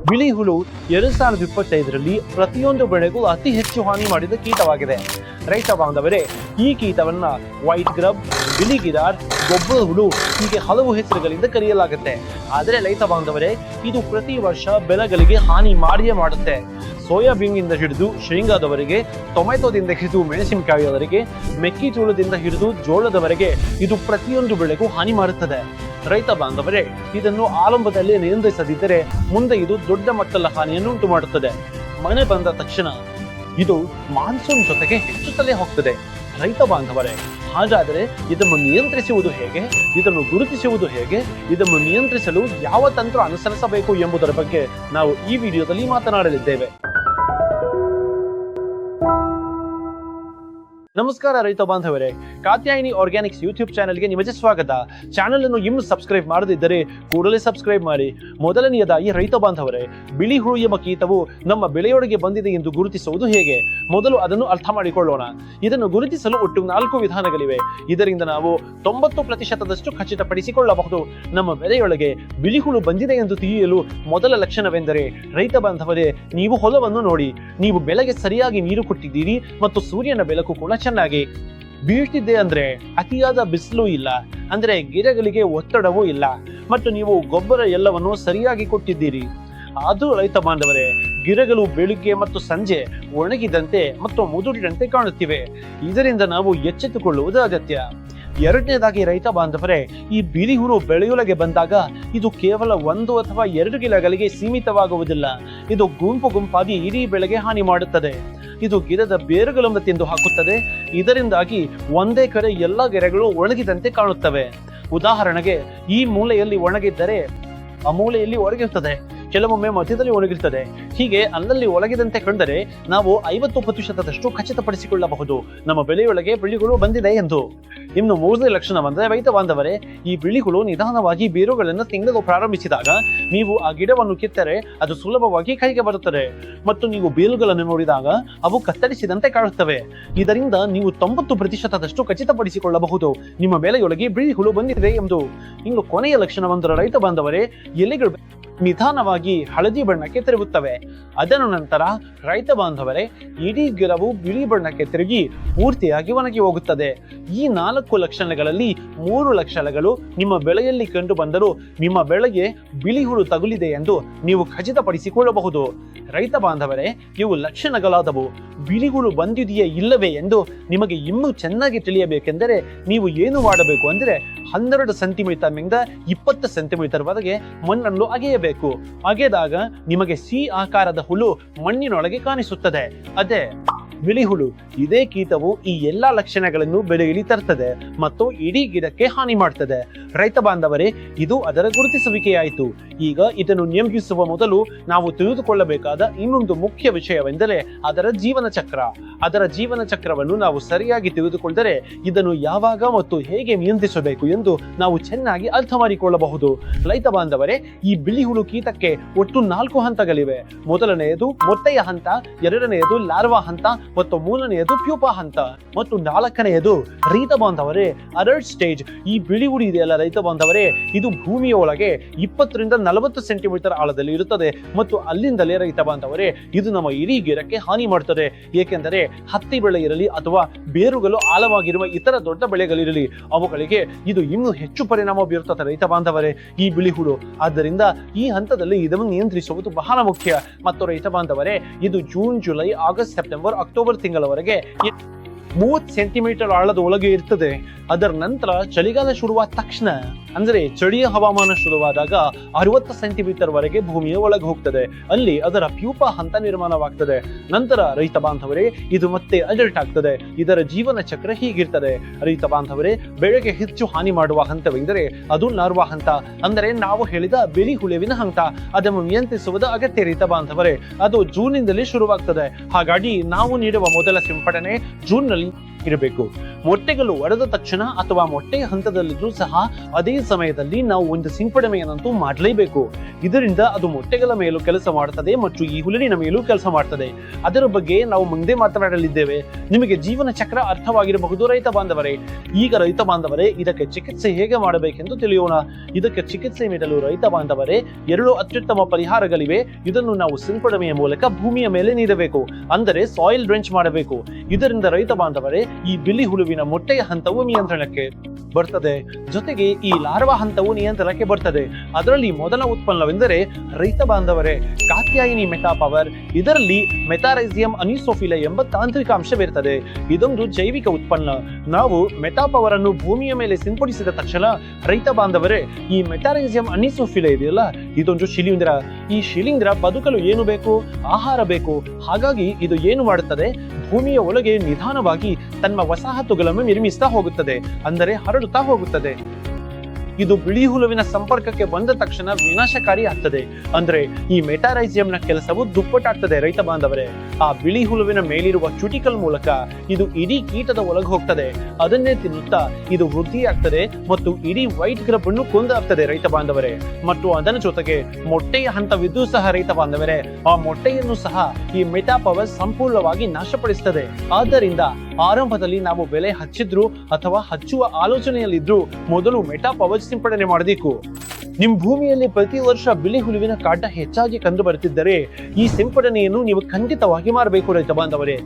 ಬಿಳಿ ಹುಳು 2025ರಲ್ಲಿ ಪ್ರತಿಯೊಂದು ಬೆಳೆಗೂ ಅತಿ ಹೆಚ್ಚು ಹಾನಿ ಮಾಡಿದ ಕೀಟವಾಗಿದೆ. ರೈತ ಬಾಂಧವರೇ, ಈ ಕೀಟವನ್ನ ವೈಟ್ ಗ್ರಬ್, ಬಿಳಿ ಗಿರಾರ್, ಗೊಬ್ಬರ ಹುಳು ಹೀಗೆ ಹಲವು ಹೆಸರುಗಳಿಂದ ಕರೆಯಲಾಗುತ್ತೆ. ಆದರೆ ರೈತ ಬಾಂಧವರೇ, ಇದು ಪ್ರತಿ ವರ್ಷ ಬೆಳೆಗಳಿಗೆ ಹಾನಿ ಮಾಡಿಯೇ ಮಾಡುತ್ತೆ. ಸೋಯಾಬೀನ್ ಇಂದ ಹಿಡಿದು ಶೇಂಗಾದವರೆಗೆ, ಟೊಮೆಟೊದಿಂದ ಹಿಡಿದು ಮೆಣಸಿನಕಾಯಿಯವರೆಗೆ, ಮೆಕ್ಕೆಜೋಳದಿಂದ ಹಿಡಿದು ಜೋಳದವರೆಗೆ ಇದು ಪ್ರತಿಯೊಂದು ಬೆಳೆಗೂ ಹಾನಿ ಮಾಡುತ್ತದೆ. ರೈತ ಬಾಂಧವರೇ, ಇದನ್ನು ಆರಂಭದಲ್ಲಿ ನಿಯಂತ್ರಿಸದಿದ್ದರೆ ಮುಂದೆ ಇದು ದೊಡ್ಡ ಮಟ್ಟದ ಹಾನಿಯನ್ನು ಉಂಟು ಮಾಡುತ್ತದೆ. ಮಳೆ ಬಂದ ತಕ್ಷಣ ಇದು ಮಾನ್ಸೂನ್ ಜೊತೆಗೆ ಹೆಚ್ಚುತ್ತಲೇ ಹೋಗ್ತದೆ. ರೈತ ಬಾಂಧವರೇ, ಹಾಗಾದರೆ ಇದನ್ನು ನಿಯಂತ್ರಿಸುವುದು ಹೇಗೆ, ಇದನ್ನು ಗುರುತಿಸುವುದು ಹೇಗೆ, ಇದನ್ನು ನಿಯಂತ್ರಿಸಲು ಯಾವ ತಂತ್ರ ಅನುಸರಿಸಬೇಕು ಎಂಬುದರ ಬಗ್ಗೆ ನಾವು ಈ ವಿಡಿಯೋದಲ್ಲಿ ಮಾತನಾಡಲಿದ್ದೇವೆ. ನಮಸ್ಕಾರ ರೈತ ಬಾಂಧವರೇ, ಕಾತ್ಯಾಯಿನಿ ಆರ್ಗ್ಯಾನಿಕ್ಸ್ ಯೂಟ್ಯೂಬ್ ಚಾನೆಲ್ಗೆ ನಿಮಗೆ ಸ್ವಾಗತ. ಚಾನೆಲ್ ಅನ್ನು ಇನ್ನೂ ಸಬ್ಸ್ಕ್ರೈಬ್ ಮಾಡದಿದ್ದರೆ ಕೂಡಲೇ ಸಬ್ಸ್ಕ್ರೈಬ್ ಮಾಡಿ. ಮೊದಲನೆಯದಾಗಿ ರೈತ ಬಾಂಧವರೇ, ಬಿಳಿ ಹುಳು ಎಂಬ ಕೀಟವು ನಮ್ಮ ಬೆಳೆಯೊಳಗೆ ಬಂದಿದೆ ಎಂದು ಗುರುತಿಸುವುದು ಹೇಗೆ? ಮೊದಲು ಅದನ್ನು ಅರ್ಥ ಮಾಡಿಕೊಳ್ಳೋಣ. ಇದನ್ನು ಗುರುತಿಸಲು ಒಟ್ಟು 4 ವಿಧಾನಗಳಿವೆ. ಇದರಿಂದ ನಾವು 90% ಖಚಿತಪಡಿಸಿಕೊಳ್ಳಬಹುದು. ನಮ್ಮ ಬೆಳೆಯೊಳಗೆ ಬಿಳಿ ಹುಳು ಬಂದಿದೆ ಎಂದು ತಿಳಿಯಲು ಮೊದಲ ಲಕ್ಷಣವೆಂದರೆ, ರೈತ ಬಾಂಧವರೇ, ನೀವು ಹೊಲವನ್ನು ನೋಡಿ. ನೀವು ಬೆಳೆಗೆ ಸರಿಯಾಗಿ ನೀರು ಕೊಟ್ಟಿದ್ದೀರಿ ಮತ್ತು ಸೂರ್ಯನ ಬೆಳಕು ಕೂಡ ಚೆನ್ನಾಗಿ ಬೀಳ್ತಿದ್ದೆ ಅಂದ್ರೆ ಅತಿಯಾದ ಬಿಸಿಲು ಇಲ್ಲ, ಅಂದ್ರೆ ಗಿಡಗಳಿಗೆ ಒತ್ತಡವೂ ಇಲ್ಲ, ಮತ್ತು ನೀವು ಗೊಬ್ಬರ ಎಲ್ಲವನ್ನು ಸರಿಯಾಗಿ ಕೊಟ್ಟಿದ್ದೀರಿ. ಅದು ರೈತ ಬಾಂಧವರೇ, ಗಿಡಗಳು ಬೆಳಿಗ್ಗೆ ಮತ್ತು ಸಂಜೆ ಒಣಗಿದಂತೆ ಮತ್ತು ಮುದುಡಿದಂತೆ ಕಾಣುತ್ತಿವೆ. ಇದರಿಂದ ನಾವು ಎಚ್ಚೆತ್ತುಕೊಳ್ಳುವುದು ಅಗತ್ಯ. ಎರಡನೇದಾಗಿ ರೈತ ಬಾಂಧವರೇ, ಈ ಬಿಳಿ ಹುಳು ಬೆಳೆಯೊಳಗೆ ಬಂದಾಗ ಇದು ಕೇವಲ 1 ಅಥವಾ 2 ಗಿಡಗಳಿಗೆ ಸೀಮಿತವಾಗುವುದಿಲ್ಲ. ಇದು ಗುಂಪು ಗುಂಪಾಗಿ ಇಡೀ ಬೆಳೆಗೆ ಹಾನಿ ಮಾಡುತ್ತದೆ. ಇದು ಗಿಡದ ಬೇರುಗಳನ್ನು ತಿಂದು ಹಾಕುತ್ತದೆ. ಇದರಿಂದಾಗಿ ಒಂದೇ ಕಡೆ ಎಲ್ಲ ಗಿಡಗಳು ಒಣಗಿದಂತೆ ಕಾಣುತ್ತವೆ. ಉದಾಹರಣೆಗೆ, ಈ ಮೂಲೆಯಲ್ಲಿ ಒಣಗಿದ್ದರೆ ಆ ಮೂಲೆಯಲ್ಲಿ ಒಣಗಿರುತ್ತದೆ, ಕೆಲವೊಮ್ಮೆ ಮಧ್ಯದಲ್ಲಿ ಒಣಗಿರುತ್ತದೆ. ಹೀಗೆ ಅಲ್ಲಲ್ಲಿ ಒಳಗಿದಂತೆ ಕಂಡರೆ ನಾವು 50% ಖಚಿತಪಡಿಸಿಕೊಳ್ಳಬಹುದು ನಮ್ಮ ಬೆಳೆಯೊಳಗೆ ಬಿಳಿಹುಳು ಬಂದಿದೆ ಎಂದು. ಇನ್ನು 3ನೇ ಲಕ್ಷಣವೆಂದರೆ, ರೈತ ಬಾಂಧವರೇ, ಈ ಬಿಳಿಹುಳು ನಿಧಾನವಾಗಿ ಬೇರುಗಳನ್ನು ತಿನ್ನಲು ಪ್ರಾರಂಭಿಸಿದಾಗ ನೀವು ಆ ಗಿಡವನ್ನು ಕಿತ್ತರೆ ಅದು ಸುಲಭವಾಗಿ ಕೈಗೆ ಬರುತ್ತದೆ ಮತ್ತು ನೀವು ಬೇರುಗಳನ್ನು ನೋಡಿದಾಗ ಅವು ಕತ್ತರಿಸಿದಂತೆ ಕಾಣುತ್ತವೆ. ಇದರಿಂದ ನೀವು 90% ಖಚಿತಪಡಿಸಿಕೊಳ್ಳಬಹುದು ನಿಮ್ಮ ಬೆಳೆಯೊಳಗೆ ಬಿಳಿಹುಳು ಬಂದಿದೆ ಎಂದು. ಇನ್ನು ಕೊನೆಯ ಲಕ್ಷಣವೆಂದರೆ, ರೈತ ಬಾಂಧವರೇ, ಎಲೆಗಳು ನಿಧಾನವಾಗಿ ಹಳದಿ ಬಣ್ಣಕ್ಕೆ ತಿರುಗುತ್ತವೆ. ಅದರ ನಂತರ ರೈತ ಬಾಂಧವರೇ, ಇಡೀ ಗಿಡವು ಬಿಳಿ ಬಣ್ಣಕ್ಕೆ ತಿರುಗಿ ಪೂರ್ತಿಯಾಗಿ ಒಣಗಿ ಹೋಗುತ್ತದೆ. ಈ 4 ಲಕ್ಷಣಗಳಲ್ಲಿ 3 ಲಕ್ಷಣಗಳು ನಿಮ್ಮ ಬೆಳೆಯಲ್ಲಿ ಕಂಡು ಬಂದರೂ ನಿಮ್ಮ ಬೆಳೆಗೆ ಬಿಳಿ ಹುಳು ತಗುಲಿದೆ ಎಂದು ನೀವು ಖಚಿತಪಡಿಸಿಕೊಳ್ಳಬಹುದು. ರೈತ ಬಾಂಧವರೇ, ಇವು ಲಕ್ಷಣಗಳಾದವು. ಬಿಳಿ ಹುಳು ಬಂದಿದೆಯೇ ಇಲ್ಲವೇ ಎಂದು ನಿಮಗೆ ಇನ್ನೂ ಚೆನ್ನಾಗಿ ತಿಳಿಯಬೇಕೆಂದರೆ ನೀವು ಏನು ಮಾಡಬೇಕು ಅಂದರೆ, 12 ಸೆಂಟಿಮೀಟರ್ನಿಂದ 20 ಸೆಂಟಿಮೀಟರ್ ವರೆಗೆ ಮಣ್ಣನ್ನು ಅಗೆಯಬೇಕು. ಅಗೆದಾಗ ನಿಮಗೆ ಸಿ ಆಕಾರದ ಹುಳು ಮಣ್ಣಿನೊಳಗೆ ಕಾಣಿಸುತ್ತದೆ, ಅದೇ ಬಿಳಿ ಹುಳು. ಇದೇ ಕೀಟವು ಈ ಎಲ್ಲಾ ಲಕ್ಷಣಗಳನ್ನು ಬೆಳೆಯಲ್ಲಿ ತರ್ತದೆ ಮತ್ತು ಇಡೀ ಗಿಡಕ್ಕೆ ಹಾನಿ ಮಾಡ್ತದೆ. ರೈತ ಬಾಂಧವರೇ, ಇದು ಅದರ ಗುರುತಿಸುವಿಕೆಯಾಯಿತು. ಈಗ ಇದನ್ನು ನಿಯಂತ್ರಿಸುವ ಮೊದಲು ನಾವು ತಿಳಿದುಕೊಳ್ಳಬೇಕಾದ ಇನ್ನೊಂದು ಮುಖ್ಯ ವಿಷಯವೆಂದರೆ ಅದರ ಜೀವನ ಚಕ್ರ. ಅದರ ಜೀವನ ಚಕ್ರವನ್ನು ನಾವು ಸರಿಯಾಗಿ ತಿಳಿದುಕೊಂಡರೆ ಇದನ್ನು ಯಾವಾಗ ಮತ್ತು ಹೇಗೆ ನಿಯಂತ್ರಿಸಬೇಕು ಎಂದು ನಾವು ಚೆನ್ನಾಗಿ ಅರ್ಥ ಮಾಡಿಕೊಳ್ಳಬಹುದು. ರೈತ ಬಾಂಧವರೇ, ಈ ಬಿಳಿ ಹುಳು ಕೀಟಕ್ಕೆ ಒಟ್ಟು 4 ಹಂತಗಳಿವೆ. ಮೊದಲನೆಯದು ಮೊಟ್ಟೆಯ ಹಂತ, ಎರಡನೆಯದು ಲಾರ್ವಾ ಹಂತ ಮತ್ತು ಮೂರನೆಯದು ಪ್ಯೂಪಾ ಹಂತ ಮತ್ತು 4ನೆಯದು ರೈತ ಬಾಂಧವರೇ ಅಡಲ್ಟ್ ಸ್ಟೇಜ್. ಈ ಬಿಳಿ ಹುಳು ಇದೆಯಲ್ಲ ರೈತ ಬಾಂಧವರೇ, ಇದು ಭೂಮಿಯ ಒಳಗೆ 20 ರಿಂದ 40 ಸೆಂಟಿಮೀಟರ್ ಆಳದಲ್ಲಿ ಇರುತ್ತದೆ ಮತ್ತು ಅಲ್ಲಿಂದಲೇ ರೈತ ಬಾಂಧವರೇ ಇದು ನಮ್ಮ ಇಡೀ ಗಿಡಕ್ಕೆ ಹಾನಿ ಮಾಡುತ್ತದೆ. ಏಕೆಂದರೆ ಹತ್ತಿ ಬೆಳೆ ಇರಲಿ ಅಥವಾ ಬೇರುಗಳು ಆಳವಾಗಿರುವ ಇತರ ದೊಡ್ಡ ಬೆಳೆಗಳಿರಲಿ, ಅವುಗಳಿಗೆ ಇದು ಇನ್ನೂ ಹೆಚ್ಚು ಪರಿಣಾಮ ಬೀರುತ್ತದೆ ರೈತ ಬಾಂಧವರೇ ಈ ಬಿಳಿ ಹುಳು. ಆದ್ದರಿಂದ ಈ ಹಂತದಲ್ಲಿ ಇದನ್ನು ನಿಯಂತ್ರಿಸುವುದು ಬಹಳ ಮುಖ್ಯ. ಮತ್ತು ರೈತ ಬಾಂಧವರೇ, ಇದು June, July, August, September, October ತಿಂಗಳವರೆಗೆ 30 ಸೆಂಟಿಮೀಟರ್ ಆಳದ ಒಳಗೆ ಇರ್ತದೆ. ಅದರ ನಂತರ ಚಳಿಗಾಲ ಶುರುವಾದ ತಕ್ಷಣ, ಅಂದ್ರೆ ಚಳಿಯ ಹವಾಮಾನ ಶುರುವಾದಾಗ 60 ಸೆಂಟಿಮೀಟರ್ ವರೆಗೆ ಭೂಮಿಯ ಒಳಗೆ ಹೋಗ್ತದೆ. ಅಲ್ಲಿ ಅದರ ಪ್ಯೂಪಾ ಹಂತ ನಿರ್ಮಾಣವಾಗ್ತದೆ. ನಂತರ ರೈತ ಬಾಂಧವರೇ ಇದು ಮತ್ತೆ ಅಡಲ್ಟ್ ಆಗ್ತದೆ. ಇದರ ಜೀವನ ಚಕ್ರ ಹೀಗಿರ್ತದೆ. ರೈತ ಬಾಂಧವರೇ, ಬೆಳೆಗೆ ಹೆಚ್ಚು ಹಾನಿ ಮಾಡುವ ಹಂತವೆಂದರೆ ಅದು ಲಾರ್ವಾ ಹಂತ, ಅಂದರೆ ನಾವು ಹೇಳಿದ ಬಿಳಿ ಹುಳುವಿನ ಹಂತ. ಅದನ್ನು ನಿಯಂತ್ರಿಸುವುದು ಅಗತ್ಯ ರೈತ ಬಾಂಧವರೇ. ಅದು ಜೂನ್ನಿಂದಲೇ ಶುರುವಾಗ್ತದೆ. ಹಾಗಾಗಿ ನಾವು ನೀಡುವ ಮೊದಲ ಸಿಂಪಡಣೆ ಜೂನ್ನಲ್ಲಿ ಇರಬೇಕು. ಮೊಟ್ಟೆಗಳು ಒಡೆದ ತಕ್ಷಣ ಅಥವಾ ಮೊಟ್ಟೆಯ ಹಂತದಲ್ಲಿದ್ರೂ ಸಹ ಅದೇ ಸಮಯದಲ್ಲಿ ನಾವು ಒಂದು ಸಿಂಪಡಣೆಯನ್ನಂತೂ ಮಾಡಲೇಬೇಕು. ಇದರಿಂದ ಅದು ಮೊಟ್ಟೆಗಳ ಮೇಲೂ ಕೆಲಸ ಮಾಡುತ್ತದೆ ಮತ್ತು ಈ ಹುಲ್ಲಿನ ಮೇಲೂ ಕೆಲಸ ಮಾಡುತ್ತದೆ. ಅದರ ಬಗ್ಗೆ ನಾವು ಮುಂದೆ ಮಾತನಾಡಲಿದ್ದೇವೆ. ನಿಮಗೆ ಜೀವನ ಚಕ್ರ ಅರ್ಥವಾಗಿರಬಹುದು ರೈತ ಬಾಂಧವರೇ. ಈಗ ರೈತ ಬಾಂಧವರೇ, ಇದಕ್ಕೆ ಚಿಕಿತ್ಸೆ ಹೇಗೆ ಮಾಡಬೇಕೆಂದು ತಿಳಿಯೋಣ. ಇದಕ್ಕೆ ಚಿಕಿತ್ಸೆ ನೀಡಲು ರೈತ ಬಾಂಧವರೇ 2 ಅತ್ಯುತ್ತಮ ಪರಿಹಾರಗಳಿವೆ. ಇದನ್ನು ನಾವು ಸಿಂಪಡಣೆಯ ಮೂಲಕ ಭೂಮಿಯ ಮೇಲೆ ನೀಡಬೇಕು, ಅಂದರೆ ಸಾಯಿಲ್ ಡ್ರೆಂಚ್ ಮಾಡಬೇಕು. ಇದರಿಂದ ರೈತ ಬಾಂಧವರೇ ಈ ಬಿಳಿ ಹುಳುವಿನ ಮೊಟ್ಟೆಯ ಹಂತವು ನಿಯಂತ್ರಣಕ್ಕೆ ಬರ್ತದೆ, ಜೊತೆಗೆ ಈ ಲಾರ್ವಾ ಹಂತವು ನಿಯಂತ್ರಣಕ್ಕೆ ಬರ್ತದೆ. ಅದರಲ್ಲಿ ಮೊದಲ ಉತ್ಪನ್ನವೆಂದರೆ ರೈತ ಬಾಂಧವರೇ ಕಾತ್ಯಾಯಿನಿ ಮೆಟಾ ಪವರ್. ಇದರಲ್ಲಿ ಮೆಟಾರೈಸಿಯಂ ಅನಿಸೋಫಿಲೆ ಎಂಬ ತಾಂತ್ರಿಕ ಅಂಶವಿರುತ್ತದೆ. ಇದೊಂದು ಜೈವಿಕ ಉತ್ಪನ್ನ. ನಾವು ಮೆಟಾ ಪವರ್ ಅನ್ನು ಭೂಮಿಯ ಮೇಲೆ ಸಿಂಪಡಿಸಿದ ತಕ್ಷಣ ರೈತ ಬಾಂಧವರೇ ಈ ಮೆಟಾರೈಸಿಯಂ ಅನಿಸೋಫಿಲೆ ಇದೆಯಲ್ಲ, ಇದೊಂದು ಶಿಲೀಂಧ್ರ. ಈ ಶಿಲೀಂಧ್ರ ಬದುಕಲು ಏನು ಬೇಕು? ಆಹಾರ ಬೇಕು. ಹಾಗಾಗಿ ಇದು ಏನು ಮಾಡುತ್ತದೆ? ಭೂಮಿಯ ಒಳಗೆ ನಿಧಾನವಾಗಿ ತನ್ನ ವಸಾಹತುಗಳನ್ನು ನಿರ್ಮಿಸ್ತಾ ಹೋಗುತ್ತದೆ, ಅಂದರೆ ಹರಡುತ್ತಾ ಹೋಗುತ್ತದೆ. ಇದು ಬಿಳಿ ಹುಳುವಿನ ಸಂಪರ್ಕಕ್ಕೆ ಬಂದ ತಕ್ಷಣ ವಿನಾಶಕಾರಿ ಆಗ್ತದೆ. ಅಂದ್ರೆ ಈ ಮೆಟಾರೈಸಿಯಂನ ಕೆಲಸವು ದುಪ್ಪಟ್ಟಾಗ್ತದೆ ರೈತ ಬಾಂಧವರೇ. ಆ ಬಿಳಿ ಹುಳುವಿನ ಮೇಲಿರುವ ಕ್ಯೂಟಿಕಲ್ ಮೂಲಕ ಇದು ಇಡೀ ಕೀಟದ ಒಳಗೆ ಹೋಗ್ತದೆ. ಅದನ್ನೇ ತಿನ್ನುತ್ತಾ ಇದು ವೃದ್ಧಿ ಆಗ್ತದೆ ಮತ್ತು ಇಡೀ ವೈಟ್ ಗ್ರಬ್ ಅನ್ನು ಕೊಂದಾಗ್ತದೆ ರೈತ ಬಾಂಧವರೇ. ಮತ್ತು ಅದರ ಜೊತೆಗೆ ಮೊಟ್ಟೆಯ ಹಂತವಿದ್ದು ಸಹ ರೈತ ಬಾಂಧವರೇ ಆ ಮೊಟ್ಟೆಯನ್ನು ಸಹ ಈ ಮೆಟಾ ಪವರ್ ಸಂಪೂರ್ಣವಾಗಿ ನಾಶಪಡಿಸುತ್ತದೆ. ಆದ್ದರಿಂದ ಆರಂಭದಲ್ಲಿ ನಾವು ಬೆಲೆ ಹಚ್ಚಿದ್ರು ಅಥವಾ ಹಚ್ಚುವ ಆಲೋಚನೆಯಲ್ಲಿದ್ರು ಮೊದಲು ಮೆಟಾ ಪವರ್ ಸಿಂಪಡಣೆ ಮಾಡಬೇಕು. ನಿಮ್ಮ ಭೂಮಿಯಲ್ಲಿ ಪ್ರತಿ ವರ್ಷ ಬಿಳಿ ಹುಳುವಿನ ಕಾಟ ಹೆಚ್ಚಾಗಿ ಕಂಡು ಬರುತ್ತಿದ್ದರೆ ಈ ಸಿಂಪಡಣೆಯನ್ನು ನೀವು ಖಂಡಿತವಾಗಿ ಮಾಡಬೇಕು ರೈತ ಬಾಂಧವರೇ.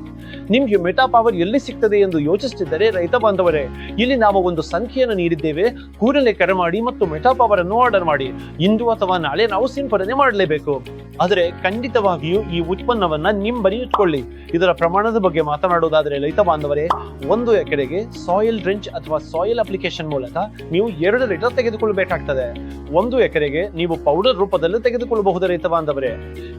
ನಿಮ್ಗೆ ಮೆಟಾ ಪವರ್ ಎಲ್ಲಿ ಸಿಗ್ತದೆ ಎಂದು ಯೋಚಿಸುತ್ತಿದ್ದರೆ ರೈತ ಬಾಂಧವರೇ, ಇಲ್ಲಿ ನಾವು ಒಂದು ಸಂಖ್ಯೆಯನ್ನು ನೀಡಿದ್ದೇವೆ. ಕೂಡಲೇ ಕರೆ ಮಾಡಿ ಮತ್ತು ಮೆಟಾ ಪವರ್ ಅನ್ನು ಆರ್ಡರ್ ಮಾಡಿ. ಇಂದು ಅಥವಾ ನಾಳೆ ನಾವು ಸಿಂಪಡಣೆ ಮಾಡಲೇಬೇಕು. ಆದರೆ ಖಂಡಿತವಾಗಿಯೂ ಈ ಉತ್ಪನ್ನವನ್ನ ನಿಮ್ಮ ಬಳಿ ಇಟ್ಕೊಳ್ಳಿ. ಇದರ ಪ್ರಮಾಣದ ಬಗ್ಗೆ ಮಾತನಾಡುವುದಾದರೆ ರೈತ ಬಾಂಧವರೇ, 1 ಎಕರೆಗೆ ಸಾಯಿಲ್ ಡ್ರೆಂಚ್ ಅಥವಾ ಸಾಯಿಲ್ ಅಪ್ಲಿಕೇಶನ್ ಮೂಲಕ ನೀವು 2 ಲೀಟರ್ ತೆಗೆದುಕೊಳ್ಳಬೇಕಾಗ್ತದೆ. 1 ಎಕರೆಗೆ ನೀವು ಪೌಡರ್ ರೂಪದಲ್ಲಿ ತೆಗೆದುಕೊಳ್ಳಬಹುದು ರೈತ ಬಾಂಧವರೇ.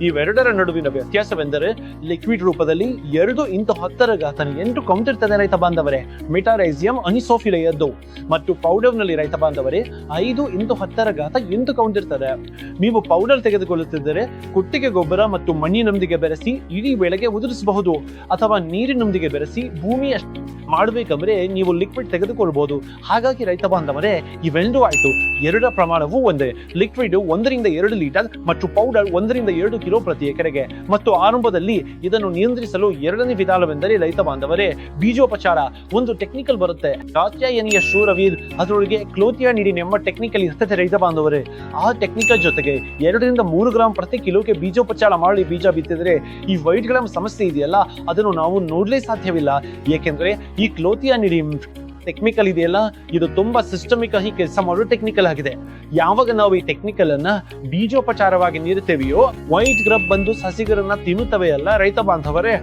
ಇವೆರಡರ ನಡುವಿನ ವ್ಯತ್ಯಾಸವೆಂದರೆ ಲಿಕ್ವಿಡ್ ರೂಪದಲ್ಲಿ 2x10⁸ ಕೌಂಟ್ ಇರ್ತದೆ ರೈತ ಬಾಂಧವರೇ ಮೆಟಾರೈಸಿಯಂ ಅನಿಸೋಫಿಲೆಯದ್ದು, ಮತ್ತು ಪೌಡರ್ ನಲ್ಲಿ ರೈತ ಬಾಂಧವರೇ 5x10⁸ ಕೌಂಟ್ ಇರ್ತದೆ. ನೀವು ಪೌಡರ್ ತೆಗೆದುಕೊಳ್ಳುತ್ತಿದ್ದರೆ ಕೊಟ್ಟಿಗೆ ಗೊಬ್ಬರ ಮತ್ತು ಮಣ್ಣಿನೊಂದಿಗೆ ಬೆರೆಸಿ ಇಡೀ ಬೆಳೆಗೆ ಉದುರಿಸಬಹುದು, ಅಥವಾ ನೀರಿನೊಂದಿಗೆ ಬೆರೆಸಿ ಭೂಮಿಯ ಮಾಡಬೇಕಂದ್ರೆ ನೀವು ಲಿಕ್ವಿಡ್ ತೆಗೆದುಕೊಳ್ಬಹುದು. ಹಾಗಾಗಿ ರೈತ ಬಾಂಧವರೇ ಇವೆರಡೂ ಆಯ್ತು. 2ರ ಪ್ರಮಾಣವು ಒಂದೇ. ಲಿಕ್ವಿಡ್ 1 ರಿಂದ 2 ಲೀಟರ್ ಮತ್ತು ಪೌಡರ್ 1 ರಿಂದ 2 ಕಿಲೋ ಪ್ರತಿ ಎಕರೆಗೆ. ಮತ್ತು ಆರಂಭದಲ್ಲಿ ಇದನ್ನು ನಿಯಂತ್ರಿಸಲು 2ನೇ ವಿಧಾನವೆಂದರೆ ರೈತ ಬಾಂಧವರೇ ಬೀಜೋಪಚಾರ. ಒಂದು ಟೆಕ್ನಿಕಲ್ ಬರುತ್ತೆ, ಕಾತ್ಯಾಯನಿಯ ಶೂರವೀರ್, ಅದರೊಳಗೆ ಕ್ಲೋಥಿಯಾನಿಡಿನ್ ಎಂಬ ಟೆಕ್ನಿಕಲ್ ಇರ್ತದೆ ರೈತ ಬಾಂಧವರೇ. ಆ ಟೆಕ್ನಿಕಲ್ ಜೊತೆಗೆ 2 ರಿಂದ 3 ಗ್ರಾಂ ಪ್ರತಿ ಕಿಲೋಗೆ ಬೀಜೋಪಚಾರ ಮಾಡಿ ಬೀಜ ಬಿತ್ತಿದ್ರೆ ಈ ವೈಟ್ ಗ್ರಾಮ್ ಸಮಸ್ಯೆ ಇದೆಯಲ್ಲ ಅದನ್ನು ನಾವು ನೋಡ್ಲೇ ಸಾಧ್ಯವಿಲ್ಲ. ಏಕೆಂದ್ರೆ ಈ ಕ್ಲೋಥಿಯಾನಿಡಿನ್ ಟೆಕ್ನಿಕಲ್ ಇದೆಯಲ್ಲ ಇದು ತುಂಬಾ ಸಿಸ್ಟಮಿಕ್ ಆಗಿ ಕೆಲಸ ಮಾಡೋ ಟೆಕ್ನಿಕಲ್ ಆಗಿದೆ. ಯಾವಾಗ ನಾವು ಈ ಟೆಕ್ನಿಕಲ್ ಅನ್ನ ಬೀಜೋಪಚಾರವಾಗಿ ನೀಡುತ್ತೇವೆಯೋ ವೈಟ್ ಗ್ರಬ್ ಬಂದು ಸಸಿಗಳನ್ನ ತಿನ್ನುತ್ತವೆ ಅಲ್ಲ ರೈತ ಬಾಂಧವರೇ,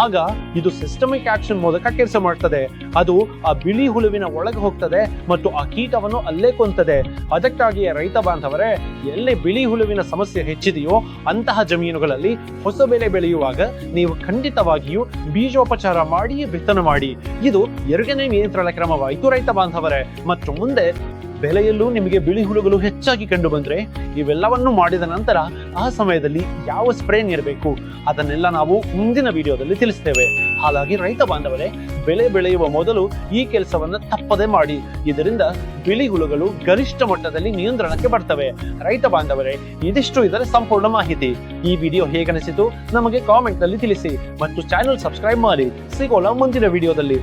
ಆಗ ಇದು ಸಿಸ್ಟಮಿಕ್ ಆಕ್ಷನ್ ಮೂಲಕ ಕೆಲಸ ಮಾಡ್ತದೆ. ಅದು ಆ ಬಿಳಿ ಹುಳುವಿನ ಒಳಗೆ ಹೋಗ್ತದೆ ಮತ್ತು ಆ ಕೀಟವನ್ನು ಅಲ್ಲೇ ಕೊಂತದೆ. ಅದಕ್ಕಾಗಿ ರೈತ ಬಾಂಧವರೇ ಎಲ್ಲೇ ಬಿಳಿ ಹುಳುವಿನ ಸಮಸ್ಯೆ ಹೆಚ್ಚಿದೆಯೋ ಅಂತಹ ಜಮೀನುಗಳಲ್ಲಿ ಹೊಸ ಬೆಳೆ ಬೆಳೆಯುವಾಗ ನೀವು ಖಂಡಿತವಾಗಿಯೂ ಬೀಜೋಪಚಾರ ಮಾಡಿ ಬಿತ್ತನೆ ಮಾಡಿ. ಇದು 2ನೇ ನಿಯಂತ್ರಣ ಕ್ರಮವಾಯಿತು ರೈತ ಬಾಂಧವರೇ. ಮತ್ತು ಮುಂದೆ ಬೆಳೆಯಲ್ಲೂ ನಿಮಗೆ ಬಿಳಿ ಹುಳುಗಳು ಹೆಚ್ಚಾಗಿ ಕಂಡು ಬಂದ್ರೆ ಇವೆಲ್ಲವನ್ನು ಮಾಡಿದ ನಂತರ ಆ ಸಮಯದಲ್ಲಿ ಯಾವ ಸ್ಪ್ರೇ ನೀಡಬೇಕು ಅದನ್ನೆಲ್ಲ ನಾವು ಮುಂದಿನ ವಿಡಿಯೋದಲ್ಲಿ ತಿಳಿಸ್ತೇವೆ. ಹಾಗಾಗಿ ರೈತ ಬಾಂಧವರೇ ಬೆಳೆ ಬೆಳೆಯುವ ಮೊದಲು ಈ ಕೆಲಸವನ್ನ ತಪ್ಪದೆ ಮಾಡಿ. ಇದರಿಂದ ಬಿಳಿ ಹುಳುಗಳು ಗರಿಷ್ಠ ಮಟ್ಟದಲ್ಲಿ ನಿಯಂತ್ರಣಕ್ಕೆ ಬರ್ತವೆ. ರೈತ ಬಾಂಧವರೇ ಇದಿಷ್ಟು ಇದರ ಸಂಪೂರ್ಣ ಮಾಹಿತಿ. ಈ ವಿಡಿಯೋ ಹೇಗನಿಸಿತು ನಮಗೆ ಕಾಮೆಂಟ್ ನಲ್ಲಿ ತಿಳಿಸಿ ಮತ್ತು ಚಾನೆಲ್ ಸಬ್ಸ್ಕ್ರೈಬ್ ಮಾಡಿ. ಸಿಗೋಣ ಮುಂದಿನ ವಿಡಿಯೋದಲ್ಲಿ.